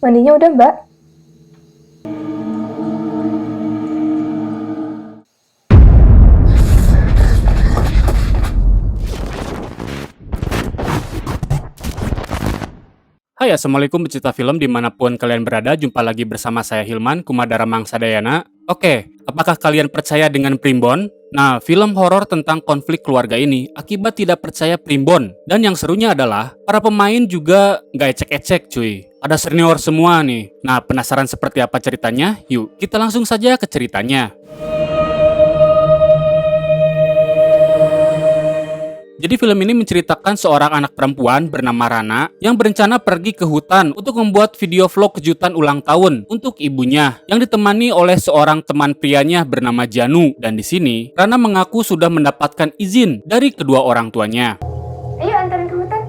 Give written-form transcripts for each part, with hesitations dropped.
Mandinya udah, Mbak? Hai, Assalamualaikum pecinta film dimanapun kalian berada, jumpa lagi bersama saya Hilman, Kumadara Mangsadayana. Oke, apakah kalian percaya dengan primbon? Nah, film horor tentang konflik keluarga ini akibat tidak percaya primbon. Dan yang serunya adalah, para pemain juga nggak ecek-ecek cuy. Ada senior semua nih. Nah, penasaran seperti apa ceritanya? Yuk, kita langsung saja ke ceritanya. Jadi film ini menceritakan seorang anak perempuan bernama Rana yang berencana pergi ke hutan untuk membuat video vlog kejutan ulang tahun untuk ibunya yang ditemani oleh seorang teman prianya bernama Janu. Dan di sini Rana mengaku sudah mendapatkan izin dari kedua orang tuanya. Ayo antarin ke hutan.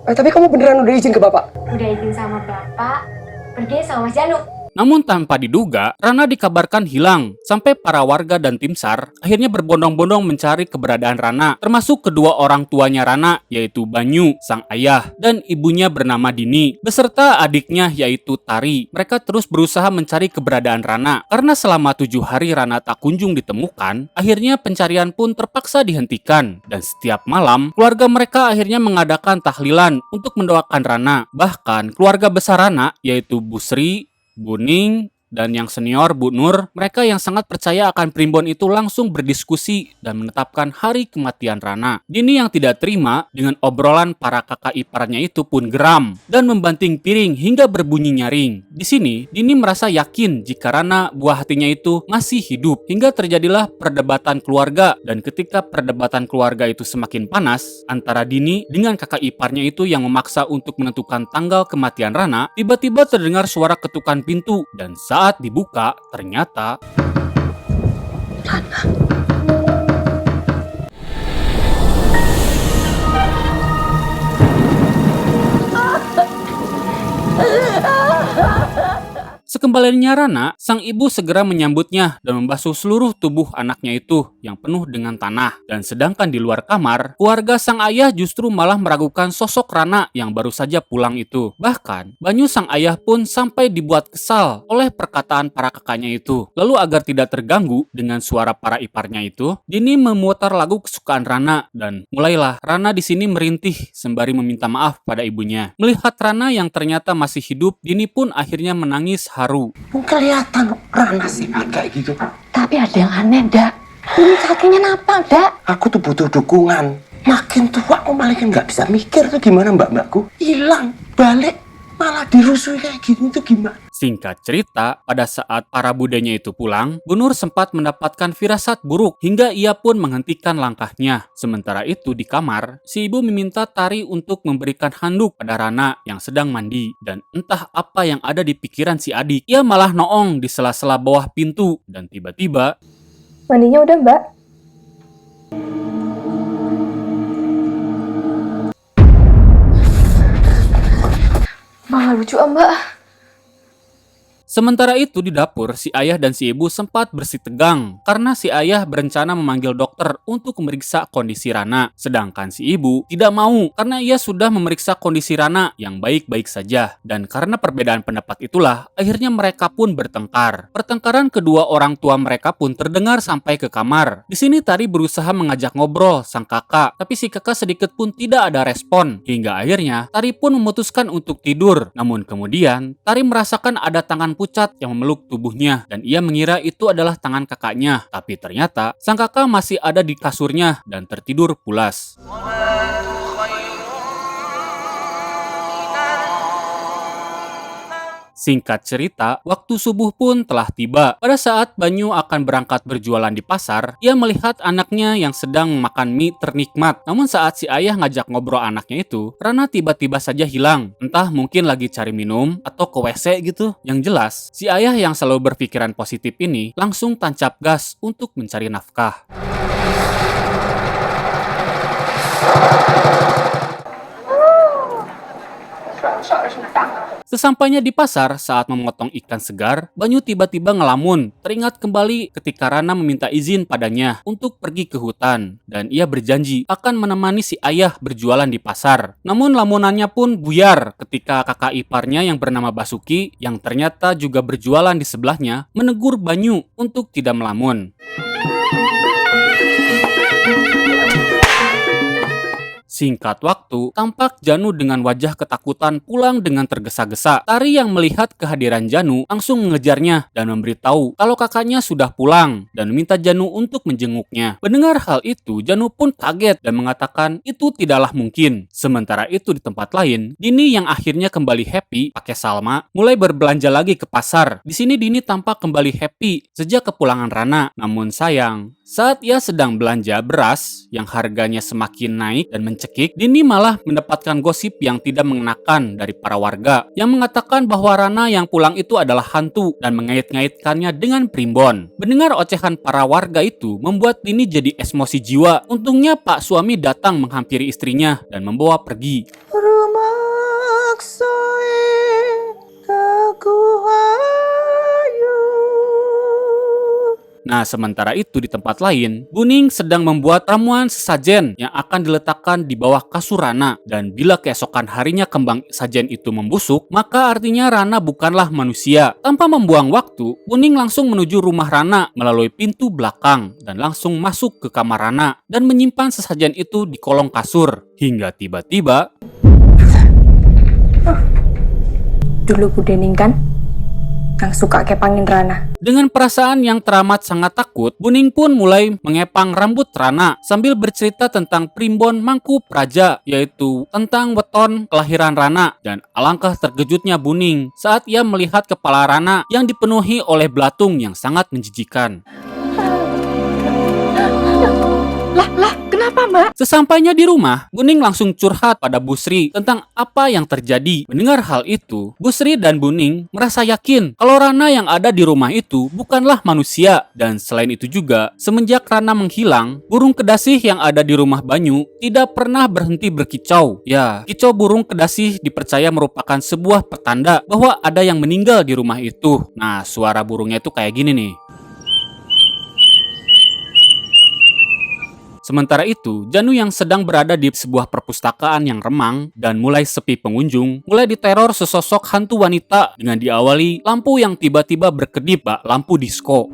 Tapi kamu beneran udah izin ke bapak? Udah izin sama bapak, pergi sama Mas Janu. Namun tanpa diduga, Rana dikabarkan hilang, sampai para warga dan tim SAR akhirnya berbondong-bondong mencari keberadaan Rana, termasuk kedua orang tuanya Rana, yaitu Banyu, sang ayah, dan ibunya bernama Dini, beserta adiknya yaitu Tari. Mereka terus berusaha mencari keberadaan Rana, karena selama 7 hari Rana tak kunjung ditemukan, akhirnya pencarian pun terpaksa dihentikan, dan setiap malam, keluarga mereka akhirnya mengadakan tahlilan untuk mendoakan Rana. Bahkan, keluarga besar Rana, yaitu Bu Sri, Bu Ning, dan yang senior Bu Nur, mereka yang sangat percaya akan primbon itu langsung berdiskusi dan menetapkan hari kematian Rana. Dini yang tidak terima dengan obrolan para kakak iparnya itu pun geram dan membanting piring hingga berbunyi nyaring. Di sini, Dini merasa yakin jika Rana buah hatinya itu masih hidup hingga terjadilah perdebatan keluarga, dan ketika perdebatan keluarga itu semakin panas antara Dini dengan kakak iparnya itu yang memaksa untuk menentukan tanggal kematian Rana, tiba-tiba terdengar suara ketukan pintu dan saat dibuka, ternyata sekembalinya Rana, sang ibu segera menyambutnya dan membasuh seluruh tubuh anaknya itu yang penuh dengan tanah. Dan sedangkan di luar kamar, keluarga sang ayah justru malah meragukan sosok Rana yang baru saja pulang itu. Bahkan, Banyu sang ayah pun sampai dibuat kesal oleh perkataan para kakaknya itu. Lalu agar tidak terganggu dengan suara para iparnya itu, Dini memutar lagu kesukaan Rana dan mulailah Rana di sini merintih sembari meminta maaf pada ibunya. Melihat Rana yang ternyata masih hidup, Dini pun akhirnya menangis haru. Kelihatan Rana sehat kayak gitu. Tapi ada yang aneh, Dak. Ini kakinya napa, Dak? Aku tuh butuh dukungan. Makin tua aku makin nggak bisa mikir tuh gimana mbak-mbakku. Hilang, balik, malah dirusui kayak gitu tuh gimana? Singkat cerita, pada saat para budenya itu pulang, Bu Nur sempat mendapatkan firasat buruk hingga ia pun menghentikan langkahnya. Sementara itu di kamar, si ibu meminta Tari untuk memberikan handuk pada Rana yang sedang mandi. Dan entah apa yang ada di pikiran si adik, ia malah noong di sela-sela bawah pintu. Dan tiba-tiba, Mandinya udah, Mbak? Malah lucu, Mbak. sementara itu di dapur, si ayah dan si ibu sempat bersitegang karena si ayah berencana memanggil dokter untuk memeriksa kondisi Rana. Sedangkan si ibu tidak mau karena ia sudah memeriksa kondisi Rana yang baik-baik saja. Dan karena perbedaan pendapat itulah, akhirnya mereka pun bertengkar. Pertengkaran kedua orang tua mereka pun terdengar sampai ke kamar. Di sini Tari berusaha mengajak ngobrol sang kakak, tapi si kakak sedikit pun tidak ada respon. Hingga akhirnya Tari pun memutuskan untuk tidur. Namun kemudian Tari merasakan ada tangan pucat yang memeluk tubuhnya dan ia mengira itu adalah tangan kakaknya. Tapi ternyata sang kakak masih ada di kasurnya dan tertidur pulas. Singkat cerita, waktu subuh pun telah tiba. Pada saat Banyu akan berangkat berjualan di pasar, ia melihat anaknya yang sedang makan mie ternikmat. Namun saat si ayah ngajak ngobrol anaknya itu, Rana tiba-tiba saja hilang. Entah mungkin lagi cari minum atau ke WC gitu. Yang jelas, si ayah yang selalu berpikiran positif ini langsung tancap gas untuk mencari nafkah. Sesampainya di pasar saat memotong ikan segar, Banyu tiba-tiba ngelamun. Teringat kembali ketika Rana meminta izin padanya untuk pergi ke hutan. Dan ia berjanji akan menemani si ayah berjualan di pasar. Namun lamunannya pun buyar ketika kakak iparnya yang bernama Basuki, yang ternyata juga berjualan di sebelahnya, menegur Banyu untuk tidak melamun. Singkat waktu, tampak Janu dengan wajah ketakutan pulang dengan tergesa-gesa. Tari yang melihat kehadiran Janu langsung mengejarnya dan memberitahu kalau kakaknya sudah pulang dan meminta Janu untuk menjenguknya. Mendengar hal itu, Janu pun kaget dan mengatakan itu tidaklah mungkin. Sementara itu di tempat lain, Dini yang akhirnya kembali happy pakai Salma mulai berbelanja lagi ke pasar. Di sini Dini tampak kembali happy sejak kepulangan Rana. Namun sayang, saat ia sedang belanja beras yang harganya semakin naik dan mencekik, Dini malah mendapatkan gosip yang tidak mengenakan dari para warga yang mengatakan bahwa Rana yang pulang itu adalah hantu dan mengait-ngaitkannya dengan primbon. Mendengar ocehan para warga itu membuat Dini jadi emosi jiwa. Untungnya Pak suami datang menghampiri istrinya dan membawa pergi. Nah, sementara itu di tempat lain, Buning sedang membuat ramuan sesajen yang akan diletakkan di bawah kasur Rana. Dan bila keesokan harinya kembang sajen itu membusuk, maka artinya Rana bukanlah manusia. Tanpa membuang waktu, Buning langsung menuju rumah Rana melalui pintu belakang dan langsung masuk ke kamar Rana dan menyimpan sesajen itu di kolong kasur. Hingga tiba-tiba... Dulu Bu Dening kan yang suka kepangin Rana. Dengan perasaan yang teramat sangat takut, Buning pun mulai mengepang rambut Rana sambil bercerita tentang primbon Mangku Praja, yaitu tentang weton kelahiran Rana. Dan alangkah terkejutnya Buning saat ia melihat kepala Rana yang dipenuhi oleh belatung yang sangat menjijikan. Lah, kenapa Mbak? Sesampainya di rumah, Buning langsung curhat pada Busri tentang apa yang terjadi. Mendengar hal itu, Busri dan Buning merasa yakin kalau Rana yang ada di rumah itu bukanlah manusia. Dan selain itu juga, semenjak Rana menghilang, burung kedasih yang ada di rumah Banyu tidak pernah berhenti berkicau. Ya, kicau burung kedasih dipercaya merupakan sebuah pertanda bahwa ada yang meninggal di rumah itu. Nah, suara burungnya itu kayak gini nih. Sementara itu, Janu yang sedang berada di sebuah perpustakaan yang remang dan mulai sepi pengunjung, mulai diteror sesosok hantu wanita dengan diawali lampu yang tiba-tiba berkedip bak lampu disko.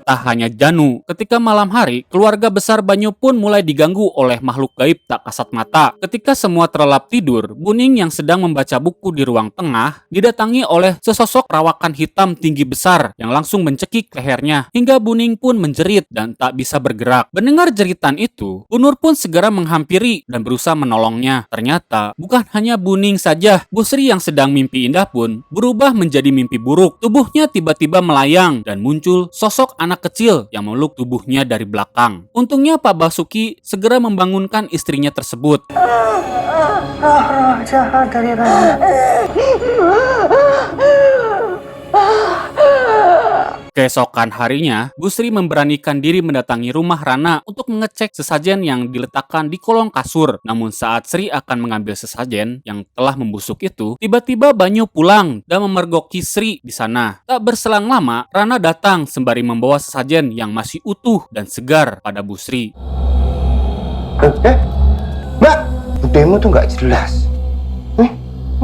Tak hanya Janu, ketika malam hari, keluarga besar Banyu pun mulai diganggu oleh makhluk gaib tak kasat mata. Ketika semua terlelap tidur, Buning yang sedang membaca buku di ruang tengah didatangi oleh sesosok perawakan hitam tinggi besar yang langsung mencekik lehernya hingga Buning pun menjerit dan tak bisa bergerak. Mendengar jeritan itu, Bunur pun segera menghampiri dan berusaha menolongnya. Ternyata bukan hanya Buning saja, Busri yang sedang mimpi indah pun berubah menjadi mimpi buruk. Tubuhnya tiba-tiba melayang dan muncul sosok anak kecil yang memeluk tubuhnya dari belakang. Untungnya Pak Basuki segera membangunkan istrinya tersebut. Roh jahat dari Rana. Keesokan harinya, Busri memberanikan diri mendatangi rumah Rana untuk mengecek sesajen yang diletakkan di kolong kasur. Namun saat Sri akan mengambil sesajen yang telah membusuk itu, tiba-tiba Banyu pulang dan memergoki Sri di sana. Tak berselang lama, Rana datang sembari membawa sesajen yang masih utuh dan segar pada Busri. Mbak, budemu tuh nggak jelas.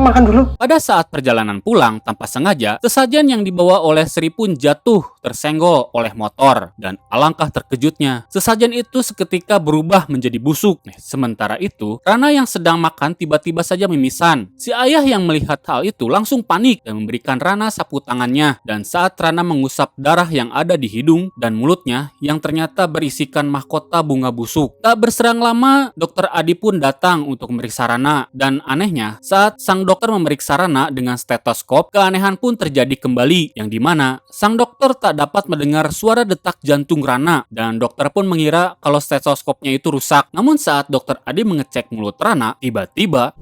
Makan dulu. Pada saat perjalanan pulang tanpa sengaja, sesajen yang dibawa oleh Sri pun jatuh tersenggol oleh motor. Dan alangkah terkejutnya, sesajen itu seketika berubah menjadi busuk. Sementara itu, Rana yang sedang makan tiba-tiba saja mimisan. Si ayah yang melihat hal itu langsung panik dan memberikan Rana sapu tangannya. Dan saat Rana mengusap darah yang ada di hidung dan mulutnya yang ternyata berisikan mahkota bunga busuk. Tak berserang lama, Dokter Adi pun datang untuk memeriksa Rana. Dan anehnya, saat sang dokter memeriksa Rana dengan stetoskop, keanehan pun terjadi kembali, yang dimana sang dokter tak dapat mendengar suara detak jantung Rana, dan dokter pun mengira kalau stetoskopnya itu rusak. Namun saat Dokter Adi mengecek mulut Rana, tiba-tiba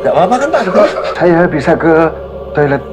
Gak apa-apa kan Pak? Saya bisa ke toilet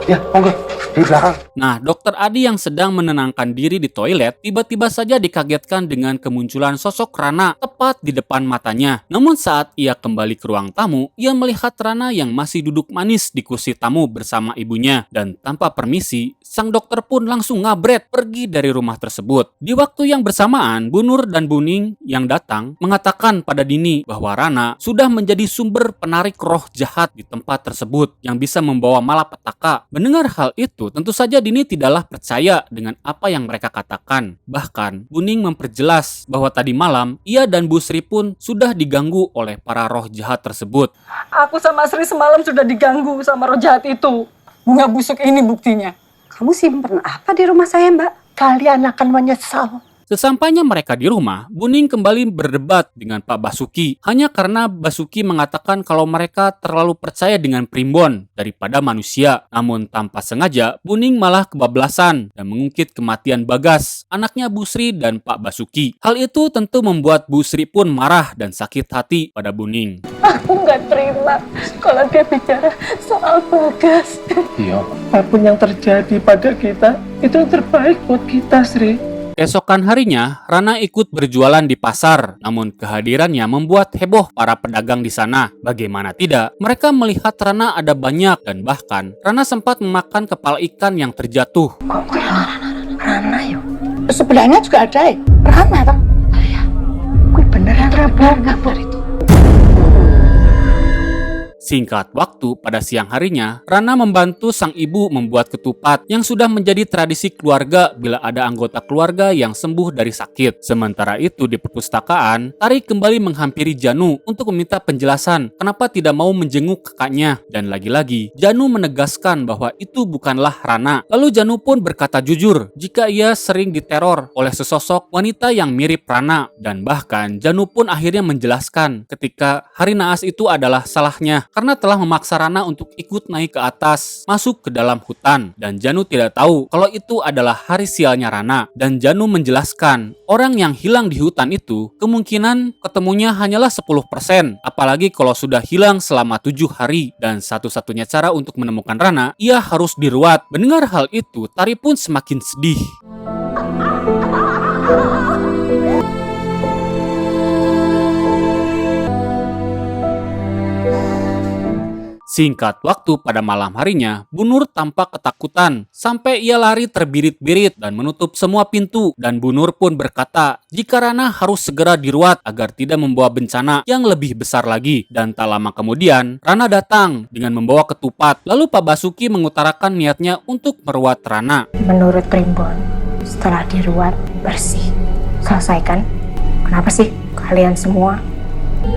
Ya, monggo di belakang. Nah, dokter Adi yang sedang menenangkan diri di toilet tiba-tiba saja dikagetkan dengan kemunculan sosok Rana tepat di depan matanya. Namun saat ia kembali ke ruang tamu, ia melihat Rana yang masih duduk manis di kursi tamu bersama ibunya. Dan tanpa permisi, sang dokter pun langsung ngabret pergi dari rumah tersebut. Di waktu yang bersamaan, Bu Nur dan Bu Ning yang datang mengatakan pada Dini bahwa Rana sudah menjadi sumber penarik roh jahat di tempat tersebut yang bisa membawa malapetaka. Mendengar hal itu, tentu saja Dini tidaklah percaya dengan apa yang mereka katakan. Bahkan, Bu Ning memperjelas bahwa tadi malam ia dan Bu Sri pun sudah diganggu oleh para roh jahat tersebut. Aku sama Sri semalam sudah diganggu sama roh jahat itu. Bunga busuk ini buktinya. Kamu simpen apa di rumah saya, Mbak? Kalian akan menyesal. Sesampainya mereka di rumah, Bu Ning kembali berdebat dengan Pak Basuki hanya karena Basuki mengatakan kalau mereka terlalu percaya dengan primbon daripada manusia. Namun tanpa sengaja, Bu Ning malah kebablasan dan mengungkit kematian Bagas, anaknya Bu Sri dan Pak Basuki. Hal itu tentu membuat Bu Sri pun marah dan sakit hati pada Bu Ning. Aku nggak terima kalau dia bicara soal Bagas. Iya. Apapun yang terjadi pada kita, itu yang terbaik buat kita, Sri. Keesokan harinya, Rana ikut berjualan di pasar, namun kehadirannya membuat heboh para pedagang di sana. Bagaimana tidak, mereka melihat Rana ada banyak dan bahkan Rana sempat memakan kepala ikan yang terjatuh. Rana yuk. Sebelahnya juga ada ya? Rana toh? Iya. Gue beneran Prabu. Itu. Singkat waktu, pada siang harinya, Rana membantu sang ibu membuat ketupat yang sudah menjadi tradisi keluarga bila ada anggota keluarga yang sembuh dari sakit. Sementara itu di perpustakaan, Tari kembali menghampiri Janu untuk meminta penjelasan kenapa tidak mau menjenguk kakaknya. Dan lagi-lagi, Janu menegaskan bahwa itu bukanlah Rana. Lalu Janu pun berkata jujur jika ia sering diteror oleh sesosok wanita yang mirip Rana. Dan bahkan Janu pun akhirnya menjelaskan ketika hari naas itu adalah salahnya karena telah memaksa Rana untuk ikut naik ke atas, masuk ke dalam hutan. Dan Janu tidak tahu kalau itu adalah hari sialnya Rana. Dan Janu menjelaskan, orang yang hilang di hutan itu kemungkinan ketemunya hanyalah 10%, apalagi kalau sudah hilang selama 7 hari. Dan satu-satunya cara untuk menemukan Rana, ia harus diruat. Mendengar hal itu, Tari pun semakin sedih. Singkat waktu pada malam harinya, Bu Nur tampak ketakutan sampai ia lari terbirit-birit dan menutup semua pintu. Dan Bu Nur pun berkata jika Rana harus segera diruat agar tidak membawa bencana yang lebih besar lagi. Dan tak lama kemudian, Rana datang dengan membawa ketupat. Lalu Pak Basuki mengutarakan niatnya untuk meruat Rana. Menurut primbon, setelah diruat bersih, selesai kan? Kenapa sih kalian semua?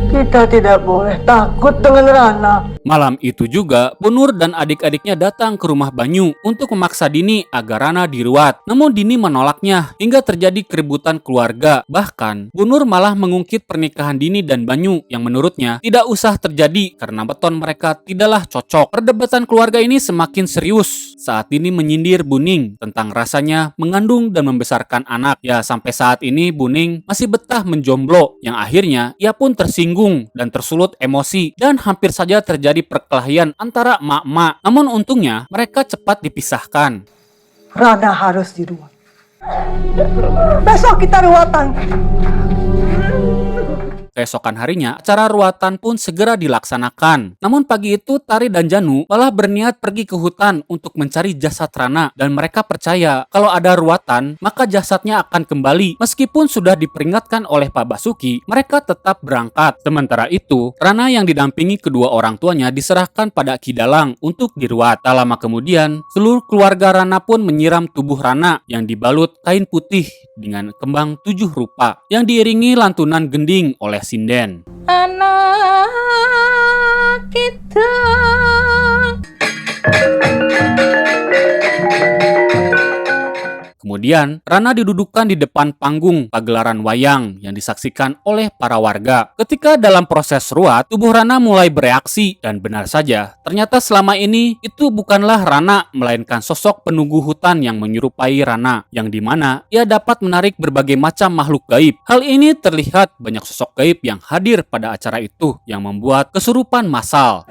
Kita tidak boleh takut dengan Rana. Malam itu juga, Bu Nur dan adik-adiknya datang ke rumah Banyu untuk memaksa Dini agar Rana diruat. Namun Dini menolaknya hingga terjadi keributan keluarga. Bahkan, Bu Nur malah mengungkit pernikahan Dini dan Banyu yang menurutnya tidak usah terjadi karena beton mereka tidaklah cocok. Perdebatan keluarga ini semakin serius saat Dini menyindir Bu Ning tentang rasanya mengandung dan membesarkan anak. Ya, sampai saat ini Bu Ning masih betah menjomblo yang akhirnya ia pun tersinggung dan tersulut emosi dan hampir saja terjadi perkelahian antara emak-emak. Namun untungnya mereka cepat dipisahkan. Rana harus diruat. Besok kita ruatan. Keesokan harinya, acara ruatan pun segera dilaksanakan. Namun pagi itu, Tari dan Janu malah berniat pergi ke hutan untuk mencari jasad Rana. Dan mereka percaya kalau ada ruatan, maka jasadnya akan kembali. Meskipun sudah diperingatkan oleh Pak Basuki, mereka tetap berangkat. Sementara itu, Rana yang didampingi kedua orang tuanya diserahkan pada Ki Dalang untuk diruat. Tak lama kemudian, seluruh keluarga Rana pun menyiram tubuh Rana yang dibalut kain putih dengan kembang 7 rupa yang diiringi lantunan gending oleh sinden. Anak kita. Kemudian, Rana didudukkan di depan panggung pagelaran wayang yang disaksikan oleh para warga. Ketika dalam proses ruat, tubuh Rana mulai bereaksi dan benar saja, ternyata selama ini itu bukanlah Rana, melainkan sosok penunggu hutan yang menyerupai Rana, yang dimana ia dapat menarik berbagai macam makhluk gaib. Hal ini terlihat banyak sosok gaib yang hadir pada acara itu yang membuat kesurupan massal.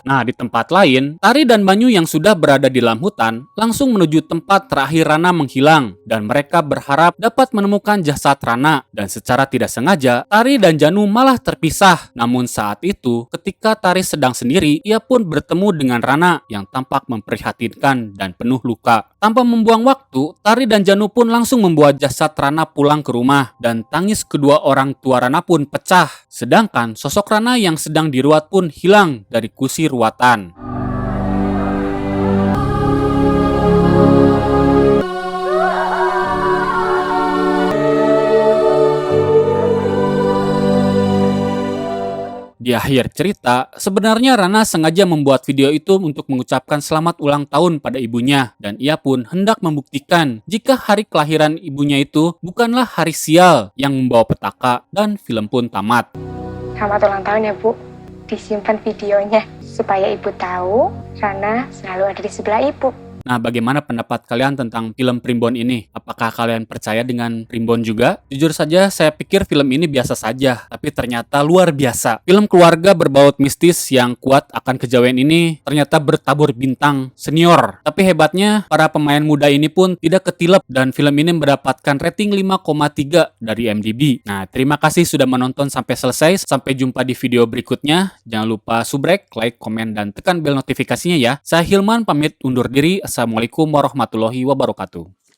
Nah, di tempat lain, Tari dan Banyu yang sudah berada di dalam hutan langsung menuju tempat terakhir Rana menghilang dan mereka berharap dapat menemukan jasad Rana. Dan secara tidak sengaja, Tari dan Janu malah terpisah. Namun saat itu, ketika Tari sedang sendiri, ia pun bertemu dengan Rana yang tampak memprihatinkan dan penuh luka. Tanpa membuang waktu, Tari dan Janu pun langsung membawa jasad Rana pulang ke rumah dan tangis kedua orang tua Rana pun pecah. Sedangkan sosok Rana yang sedang diruat pun hilang dari kursi ruatan. Di akhir cerita, sebenarnya Rana sengaja membuat video itu untuk mengucapkan selamat ulang tahun pada ibunya dan ia pun hendak membuktikan jika hari kelahiran ibunya itu bukanlah hari sial yang membawa petaka dan film pun tamat. Selamat ulang tahun ya, Bu. Disimpan videonya supaya ibu tahu Rana selalu ada di sebelah ibu. Nah, bagaimana pendapat kalian tentang film Primbon ini? Apakah kalian percaya dengan Primbon juga? Jujur saja, saya pikir film ini biasa saja, tapi ternyata luar biasa. Film keluarga berbaut mistis yang kuat akan kejawen ini ternyata bertabur bintang senior. Tapi hebatnya, para pemain muda ini pun tidak ketilep dan film ini mendapatkan rating 5,3 dari IMDb. Nah, terima kasih sudah menonton sampai selesai. Sampai jumpa di video berikutnya. Jangan lupa subrek, like, komen, dan tekan bel notifikasinya ya. Saya Hilman pamit undur diri. Assalamualaikum warahmatullahi wabarakatuh.